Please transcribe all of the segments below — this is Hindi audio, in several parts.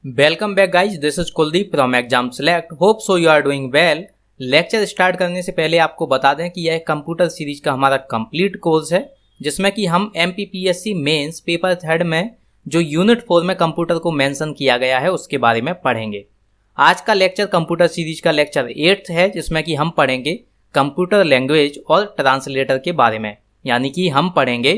Welcome back guys, this is Kuldeep from exam select. Hope so you are doing well. Lecture start करने से पहले आपको बता दें कि यह कंप्यूटर सीरीज का हमारा कंप्लीट कोर्स है, जिसमें कि हम MPPSC मेंस पेपर थर्ड में जो यूनिट 4 में कंप्यूटर को मेंशन किया गया है उसके बारे में पढ़ेंगे। आज का लेक्चर कंप्यूटर सीरीज का लेक्चर 8 है, जिसमें कि हम पढ़ेंगे कंप्यूटर लैंग्वेज और ट्रांसलेटर के बारे में। यानी कि हम पढ़ेंगे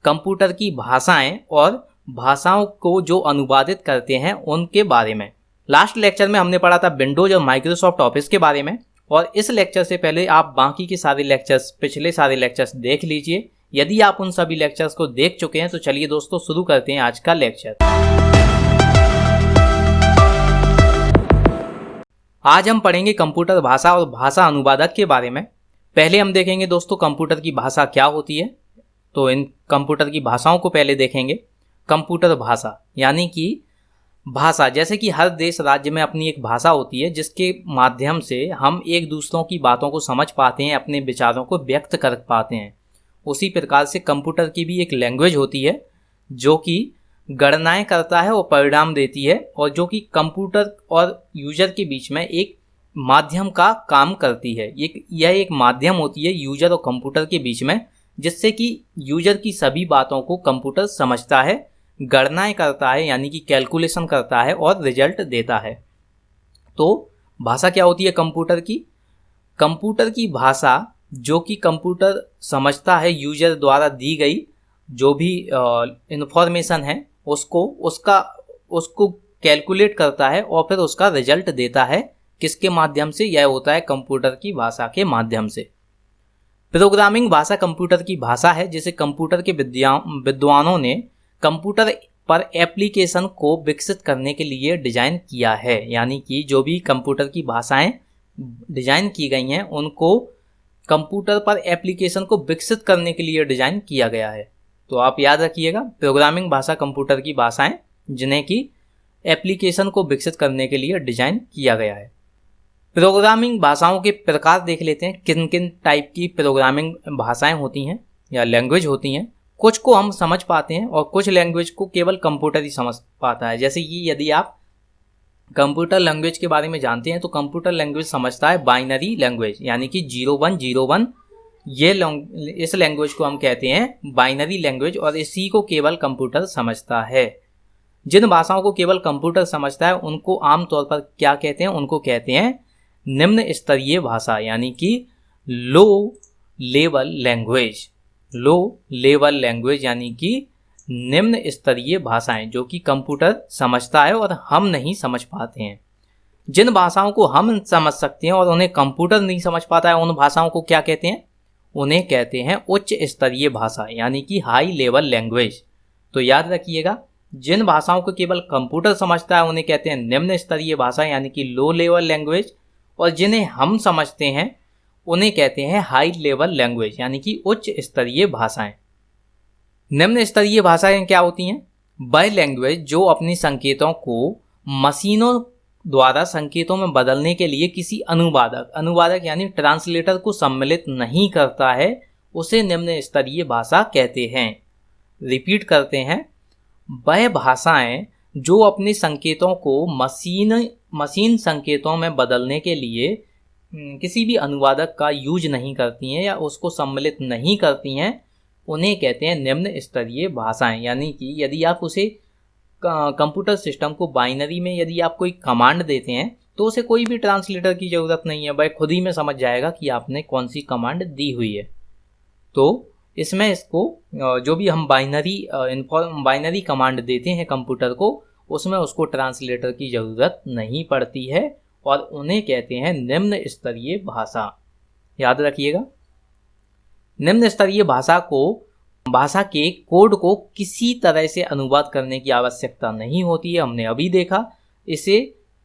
कंप्यूटर की भाषाएं और भाषाओं को जो अनुवादित करते हैं उनके बारे में। लास्ट लेक्चर में हमने पढ़ा था विंडोज और माइक्रोसॉफ्ट ऑफिस के बारे में, और इस लेक्चर से पहले आप बाकी के सारे लेक्चर्स, पिछले सारे लेक्चर्स देख लीजिए। यदि आप उन सभी लेक्चर्स को देख चुके हैं तो चलिए दोस्तों शुरू करते हैं आज का लेक्चर। आज हम पढ़ेंगे कंप्यूटर भाषा और भाषा अनुवादक के बारे में। पहले हम देखेंगे दोस्तों कंप्यूटर की भाषा क्या होती है, तो इन कंप्यूटर की भाषाओं को पहले देखेंगे। कंप्यूटर भाषा यानी कि भाषा, जैसे कि हर देश राज्य में अपनी एक भाषा होती है जिसके माध्यम से हम एक दूसरों की बातों को समझ पाते हैं, अपने विचारों को व्यक्त कर पाते हैं। उसी प्रकार से कंप्यूटर की भी एक लैंग्वेज होती है जो कि गणनाएं करता है और परिणाम देती है, और जो कि कंप्यूटर और यूजर के बीच में एक माध्यम का काम करती है। यह एक माध्यम होती है यूजर और कंप्यूटर के बीच में, जिससे कि यूजर की सभी बातों को कंप्यूटर समझता है, गणनाएं करता है यानी कि कैलकुलेशन करता है और रिजल्ट देता है। तो भाषा क्या होती है कंप्यूटर की? कंप्यूटर की भाषा जो कि कंप्यूटर समझता है, यूजर द्वारा दी गई जो भी इंफॉर्मेशन है उसको कैलकुलेट करता है और फिर उसका रिजल्ट देता है। किसके माध्यम से? यह होता है कंप्यूटर की भाषा के माध्यम से। प्रोग्रामिंग भाषा कंप्यूटर की भाषा है जिसे कंप्यूटर के विद्वानों ने कंप्यूटर पर एप्लीकेशन को विकसित करने के लिए डिजाइन किया है। यानी कि जो भी कंप्यूटर की भाषाएं डिजाइन की गई हैं उनको कंप्यूटर पर एप्लीकेशन को विकसित करने के लिए डिजाइन किया गया है। तो आप याद रखिएगा, प्रोग्रामिंग भाषा कंप्यूटर की भाषाएं जिन्हें कि एप्लीकेशन को विकसित करने के लिए डिजाइन किया गया है। प्रोग्रामिंग भाषाओं के प्रकार देख लेते हैं, किन किन टाइप की प्रोग्रामिंग भाषाएं होती हैं या लैंग्वेज होती हैं। कुछ को हम समझ पाते हैं और कुछ लैंग्वेज को केवल कंप्यूटर ही समझ पाता है। जैसे कि यदि आप कंप्यूटर लैंग्वेज के बारे में जानते हैं तो कंप्यूटर लैंग्वेज समझता है बाइनरी लैंग्वेज, यानी कि 0101। इस लैंग्वेज को हम कहते हैं बाइनरी लैंग्वेज, और इसी को केवल कंप्यूटर समझता है। जिन भाषाओं को केवल कंप्यूटर समझता है उनको आमतौर पर क्या कहते हैं? उनको कहते हैं निम्न स्तरीय भाषा, यानी कि low level language. Low level language यानी कि निम्न स्तरीय भाषाएं जो कि कंप्यूटर समझता है और हम नहीं समझ पाते हैं। जिन भाषाओं को हम समझ सकते हैं और उन्हें कंप्यूटर नहीं समझ पाता है, उन भाषाओं को क्या कहते हैं? उन्हें कहते हैं उच्च स्तरीय भाषा, यानी कि हाई लेवल लैंग्वेज। तो याद रखिएगा, जिन भाषाओं को केवल कंप्यूटर समझता है उन्हें कहते हैं निम्न स्तरीय भाषा, यानी कि लो लेवल लैंग्वेज, और जिन्हें हम समझते हैं उन्हें कहते हैं हाई लेवल लैंग्वेज, यानी कि उच्च स्तरीय भाषाएं। निम्न स्तरीय भाषाएं क्या होती हैं? वह लैंग्वेज जो अपने संकेतों को मशीनों द्वारा संकेतों में बदलने के लिए किसी अनुवादक यानी ट्रांसलेटर को सम्मिलित नहीं करता है, उसे निम्न स्तरीय भाषा कहते हैं। रिपीट करते हैं, वह भाषाएं जो अपने संकेतों को मशीन संकेतों में बदलने के लिए किसी भी अनुवादक का यूज नहीं करती हैं या उसको सम्मिलित नहीं करती हैं, उन्हें कहते हैं निम्न स्तरीय भाषाएं। यानी कि यदि आप उसे कंप्यूटर सिस्टम को बाइनरी में यदि आप कोई कमांड देते हैं तो उसे कोई भी ट्रांसलेटर की ज़रूरत नहीं है, वह खुद ही में समझ जाएगा कि आपने कौन सी कमांड दी हुई है। तो इसमें इसको जो भी हम बाइनरी कमांड देते हैं कंप्यूटर को, उसमें उसको ट्रांसलेटर की ज़रूरत नहीं पड़ती है, और उन्हें कहते हैं निम्न स्तरीय भाषा। याद रखिएगा, निम्न स्तरीय भाषा के कोड को किसी तरह से अनुवाद करने की आवश्यकता नहीं होती है। हमने अभी देखा, इसे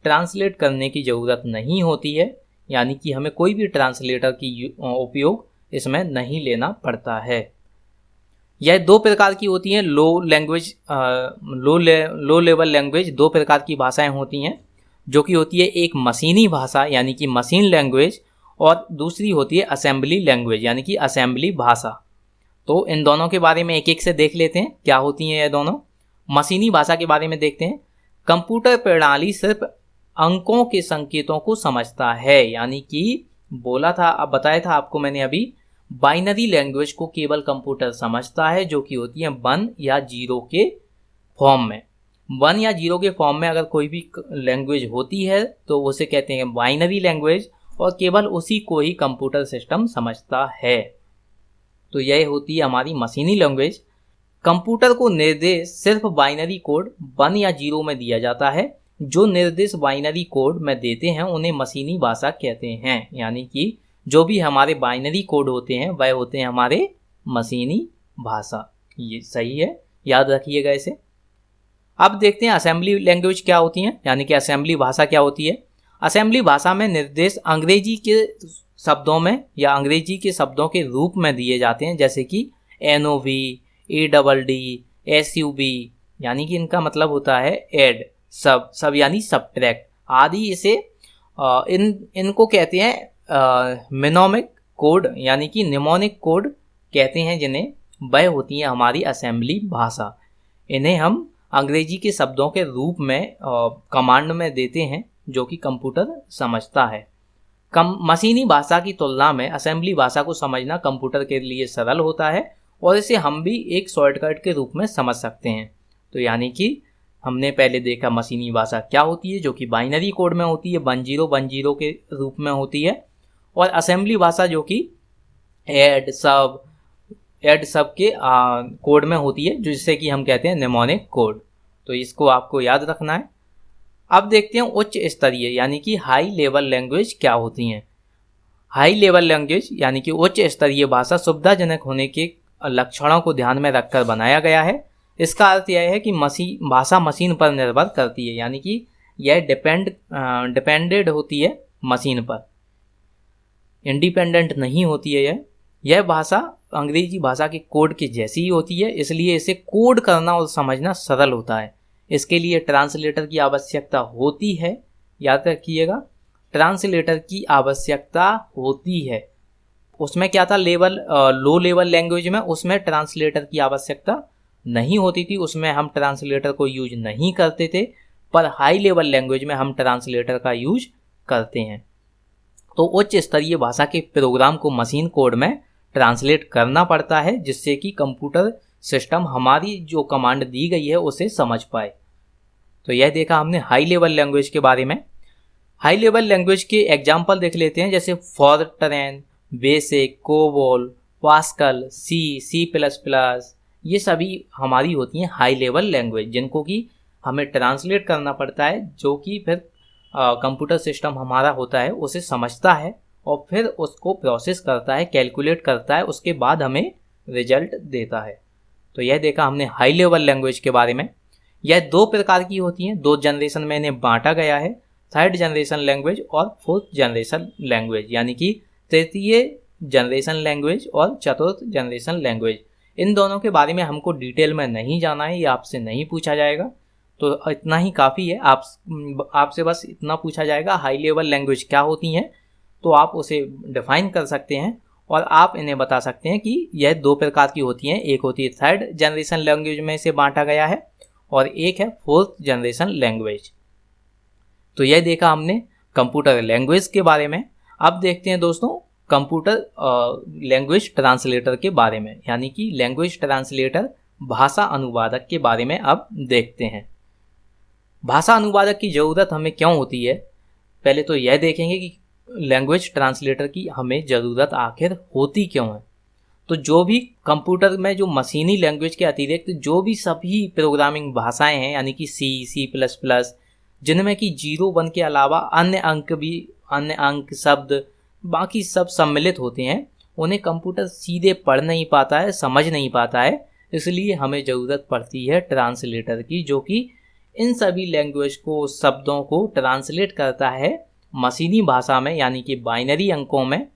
ट्रांसलेट करने की ज़रूरत नहीं होती है, यानी कि हमें कोई भी ट्रांसलेटर की उपयोग इसमें नहीं लेना पड़ता है। यह दो प्रकार की होती हैं। लो लेवल लैंग्वेज दो प्रकार की भाषाएं होती हैं, जो कि होती है एक मशीनी भाषा यानी कि मशीन लैंग्वेज, और दूसरी होती है असेंबली लैंग्वेज यानी कि असेंबली भाषा। तो इन दोनों के बारे में एक एक से देख लेते हैं क्या होती हैं ये दोनों। मशीनी भाषा के बारे में देखते हैं। कंप्यूटर प्रणाली सिर्फ अंकों के संकेतों को समझता है, यानी कि बोला था, अब बताया था आपको मैंने अभी, बाइनरी लैंग्वेज को केवल कंप्यूटर समझता है, जो कि होती है 1 या 0 के फॉर्म में। 1 या 0 के फॉर्म में अगर कोई भी लैंग्वेज होती है तो उसे कहते हैं बाइनरी लैंग्वेज, और केवल उसी को ही कंप्यूटर सिस्टम समझता है। तो यह होती है हमारी मशीनी लैंग्वेज। कंप्यूटर को निर्देश सिर्फ बाइनरी कोड 1 या 0 में दिया जाता है। जो निर्देश बाइनरी कोड में देते हैं उन्हें मशीनी भाषा कहते हैं, यानी कि जो भी हमारे बाइनरी कोड होते हैं वह होते हैं हमारे मशीनी भाषा। ये सही है, याद रखिएगा इसे। अब देखते हैं असेंबली लैंग्वेज क्या होती है, यानी कि असेंबली भाषा क्या होती है। असेंबली भाषा में निर्देश अंग्रेजी के शब्दों में या अंग्रेजी के शब्दों के रूप में दिए जाते हैं, जैसे कि NOV, ADD, SUB, यानी कि इनका मतलब होता है ऐड, सब यानी सब्ट्रैक्ट आदि। इसे इनको कहते हैं मिनोमिक कोड, यानी कि निमोनिक कोड कहते हैं जिन्हें। वह होती है हमारी असेंबली भाषा। इन्हें हम अंग्रेजी के शब्दों के रूप में कमांड में देते हैं, जो कि कंप्यूटर समझता है। मशीनी भाषा की तुलना में असेंबली भाषा को समझना कंप्यूटर के लिए सरल होता है, और इसे हम भी एक शॉर्टकट के रूप में समझ सकते हैं। तो यानी कि हमने पहले देखा मशीनी भाषा क्या होती है, जो कि बाइनरी कोड में होती है, 1010 के रूप में होती है, और असेंबली भाषा जो कि ऐड सब के कोड में होती है, जिससे कि हम कहते हैं निमोनिक कोड। तो इसको आपको याद रखना है। अब देखते हैं उच्च स्तरीय यानी कि हाई लेवल लैंग्वेज क्या होती हैं। हाई लेवल लैंग्वेज यानी कि उच्च स्तरीय भाषा सुविधाजनक होने के लक्षणों को ध्यान में रखकर बनाया गया है। इसका अर्थ यह है कि भाषा मशीन पर निर्भर करती है, यानी कि यह डिपेंडेड होती है मशीन पर, इंडिपेंडेंट नहीं होती है। यह भाषा अंग्रेजी भाषा के कोड के जैसी ही होती है, इसलिए इसे कोड करना और समझना सरल होता है। इसके लिए ट्रांसलेटर की आवश्यकता होती है, याद रखिएगा, ट्रांसलेटर की आवश्यकता होती है। उसमें क्या था, लो लेवल लैंग्वेज में उसमें ट्रांसलेटर की आवश्यकता नहीं होती थी, उसमें हम ट्रांसलेटर को यूज नहीं करते थे। पर हाई लेवल लैंग्वेज में हम ट्रांसलेटर का यूज करते हैं। तो उच्च स्तरीय भाषा के प्रोग्राम को मशीन कोड में ट्रांसलेट करना पड़ता है, जिससे कि कंप्यूटर सिस्टम हमारी जो कमांड दी गई है उसे समझ पाए। तो यह देखा हमने हाई लेवल लैंग्वेज के बारे में। हाई लेवल लैंग्वेज के एग्जाम्पल देख लेते हैं, जैसे फॉरट्रैन, बेसिक, कोबोल, पास्कल, C++, ये सभी हमारी होती हैं हाई लेवल लैंग्वेज, जिनको कि हमें ट्रांसलेट करना पड़ता है, जो कि फिर कंप्यूटर सिस्टम हमारा होता है उसे समझता है और फिर उसको प्रोसेस करता है, कैलकुलेट करता है, उसके बाद हमें रिजल्ट देता है। तो यह देखा हमने हाई लेवल लैंग्वेज के बारे में। यह 2 प्रकार की होती हैं, 2 जनरेशन में इन्हें बांटा गया है, 3rd जनरेशन लैंग्वेज और 4th जनरेशन लैंग्वेज, यानी कि तृतीय जनरेशन लैंग्वेज और 4th जनरेशन लैंग्वेज। इन दोनों के बारे में हमको डिटेल में नहीं जाना है, ये आपसे नहीं पूछा जाएगा, तो इतना ही काफ़ी है। आपसे बस इतना पूछा जाएगा हाई लेवल लैंग्वेज क्या होती हैं, तो आप उसे डिफाइन कर सकते हैं और आप इन्हें बता सकते हैं कि यह 2 प्रकार की होती हैं। एक होती है 3rd जनरेशन लैंग्वेज में इसे बांटा गया है और एक है 4th जनरेशन लैंग्वेज। तो यह देखा हमने कंप्यूटर लैंग्वेज के बारे में। अब देखते हैं दोस्तों कंप्यूटर लैंग्वेज ट्रांसलेटर के बारे में, यानी कि लैंग्वेज ट्रांसलेटर भाषा अनुवादक के बारे में अब देखते हैं। भाषा अनुवादक की ज़रूरत हमें क्यों होती है, पहले तो यह देखेंगे कि लैंग्वेज ट्रांसलेटर की हमें ज़रूरत आखिर होती क्यों है। तो जो भी कंप्यूटर में जो मशीनी लैंग्वेज के अतिरिक्त जो भी सभी प्रोग्रामिंग भाषाएं हैं, यानी कि C++, जिनमें कि 0 1 के अलावा अन्य अंक शब्द बाकी सब सम्मिलित होते हैं, उन्हें कंप्यूटर सीधे पढ़ नहीं पाता है, समझ नहीं पाता है। इसलिए हमें ज़रूरत पड़ती है ट्रांसलेटर की, जो कि इन सभी लैंग्वेज को, शब्दों को ट्रांसलेट करता है मशीनी भाषा में, यानी कि बाइनरी अंकों में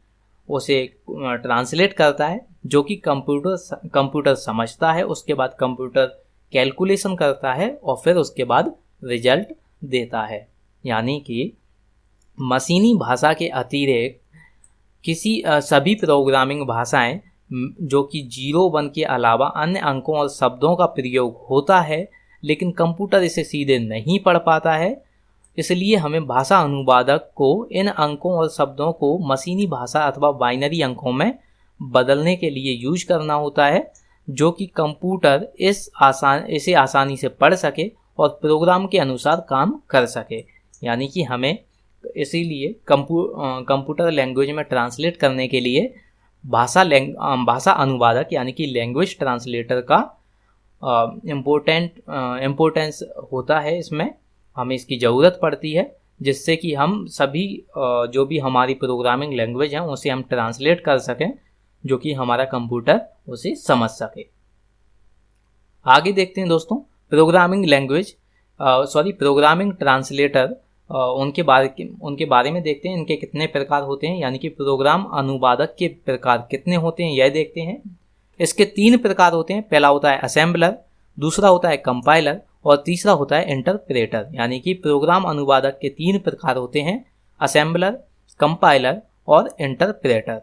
उसे ट्रांसलेट करता है, जो कि कंप्यूटर समझता है। उसके बाद कंप्यूटर कैलकुलेशन करता है और फिर उसके बाद रिजल्ट देता है। यानी कि मशीनी भाषा के अतिरिक्त सभी प्रोग्रामिंग भाषाएं जो कि 0 1 के अलावा अन्य अंकों और शब्दों का प्रयोग होता है, लेकिन कंप्यूटर इसे सीधे नहीं पढ़ पाता है। इसलिए हमें भाषा अनुवादक को इन अंकों और शब्दों को मशीनी भाषा अथवा बाइनरी अंकों में बदलने के लिए यूज करना होता है, जो कि कंप्यूटर इसे आसानी से पढ़ सके और प्रोग्राम के अनुसार काम कर सके। यानी कि हमें इसीलिए कंप्यूटर लैंग्वेज में ट्रांसलेट करने के लिए भाषा अनुवादक यानी कि लैंग्वेज ट्रांसलेटर का इम्पोर्टेंस होता है। इसमें हमें इसकी ज़रूरत पड़ती है, जिससे कि हम सभी जो भी हमारी प्रोग्रामिंग लैंग्वेज हैं उसे हम ट्रांसलेट कर सकें, जो कि हमारा कंप्यूटर उसे समझ सके। आगे देखते हैं दोस्तों प्रोग्रामिंग ट्रांसलेटर, उनके बारे में देखते हैं, इनके कितने प्रकार होते हैं, यानी कि प्रोग्राम अनुवादक के प्रकार कितने होते हैं यह देखते हैं। इसके 3 प्रकार होते हैं। पहला होता है असेंबलर, दूसरा होता है कंपाइलर और तीसरा होता है इंटरप्रेटर। यानी कि प्रोग्राम अनुवादक के 3 प्रकार होते हैं, असेंबलर, कंपाइलर और इंटरप्रेटर।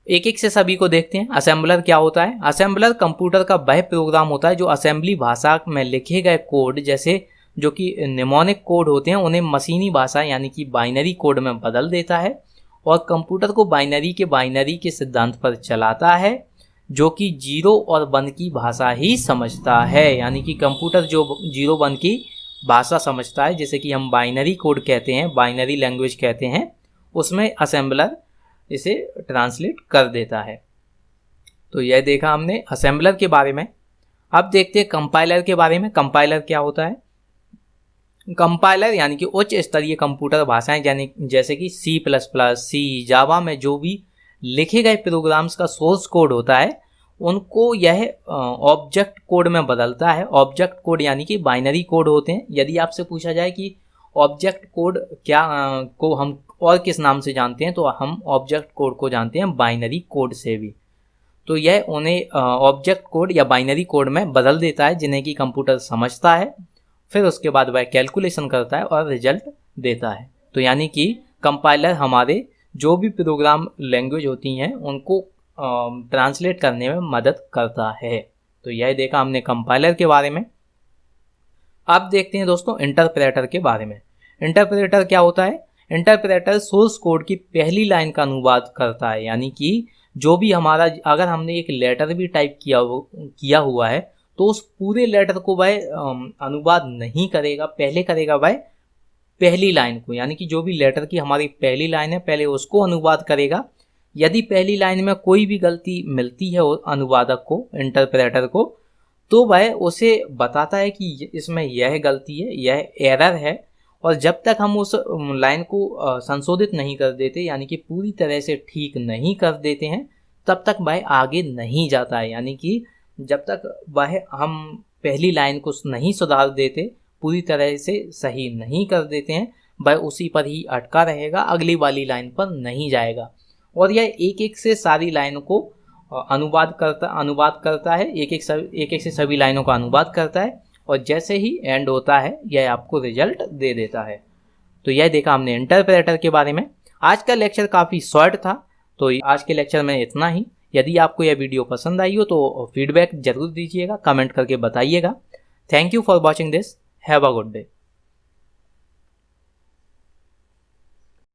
एक एक से सभी को देखते हैं। असेंबलर क्या होता है? असेंबलर कंप्यूटर का वह प्रोग्राम होता है जो असेंबली भाषा में लिखे गए कोड, जैसे जो कि निमोनिक कोड होते हैं, उन्हें मशीनी भाषा यानी कि बाइनरी कोड में बदल देता है और कंप्यूटर को बाइनरी के सिद्धांत पर चलाता है, जो कि 0 और 1 की भाषा ही समझता है। यानी कि कंप्यूटर जो 0 1 की भाषा समझता है, जैसे कि हम बाइनरी कोड कहते हैं, बाइनरी लैंग्वेज कहते हैं, उसमें असेंबलर इसे ट्रांसलेट कर देता है। तो यह देखा हमने असेंबलर के बारे में। अब देखते हैं कंपाइलर के बारे में। कंपाइलर क्या होता है? कंपाइलर यानी कि उच्च स्तरीय कंप्यूटर भाषाएं जैसे कि C++, जावा में जो भी लिखे गए प्रोग्राम्स का सोर्स कोड होता है, उनको यह ऑब्जेक्ट कोड में बदलता है। ऑब्जेक्ट कोड यानी कि बाइनरी कोड होते हैं। यदि आपसे पूछा जाए कि ऑब्जेक्ट कोड को हम और किस नाम से जानते हैं, तो हम ऑब्जेक्ट कोड को जानते हैं बाइनरी कोड से भी। तो यह उन्हें ऑब्जेक्ट कोड या बाइनरी कोड में बदल देता है, जिन्हें कि कंप्यूटर समझता है। फिर उसके बाद वह कैलकुलेशन करता है और रिजल्ट देता है। तो यानी कि कंपाइलर हमारे जो भी प्रोग्राम लैंग्वेज होती हैं उनको ट्रांसलेट करने में मदद करता है। तो यह देखा हमने कंपाइलर के बारे में। अब देखते हैं दोस्तों इंटरप्रेटर के बारे में। इंटरप्रेटर क्या होता है? इंटरप्रेटर सोर्स कोड की पहली लाइन का अनुवाद करता है। यानी कि जो भी हमारा, अगर हमने एक लेटर भी टाइप किया हुआ है, तो उस पूरे लेटर को वह अनुवाद नहीं करेगा, पहले करेगा वह पहली लाइन को। यानी कि जो भी लेटर की हमारी पहली लाइन है, पहले उसको अनुवाद करेगा। यदि पहली लाइन में कोई भी गलती मिलती है अनुवादक को, इंटरप्रेटर को, तो वह उसे बताता है कि इसमें यह गलती है, यह एरर है। और जब तक हम उस लाइन को संशोधित नहीं कर देते, यानी कि पूरी तरह से ठीक नहीं कर देते हैं, तब तक वह आगे नहीं जाता है। यानी कि जब तक वह हम पहली लाइन को नहीं सुधार देते, पूरी तरह से सही नहीं कर देते हैं, वह उसी पर ही अटका रहेगा, अगली वाली लाइन पर नहीं जाएगा। और यह एक एक से सारी लाइनों को अनुवाद करता है, एक एक से सभी लाइनों का अनुवाद करता है, और जैसे ही एंड होता है यह आपको रिजल्ट दे देता है। तो यह देखा हमने इंटरप्रेटर के बारे में। आज का लेक्चर काफ़ी शॉर्ट था, तो आज के लेक्चर में इतना ही। यदि आपको यह वीडियो पसंद आई हो तो फीडबैक जरूर दीजिएगा, कमेंट करके बताइएगा। Thank you for watching this. Have a good day.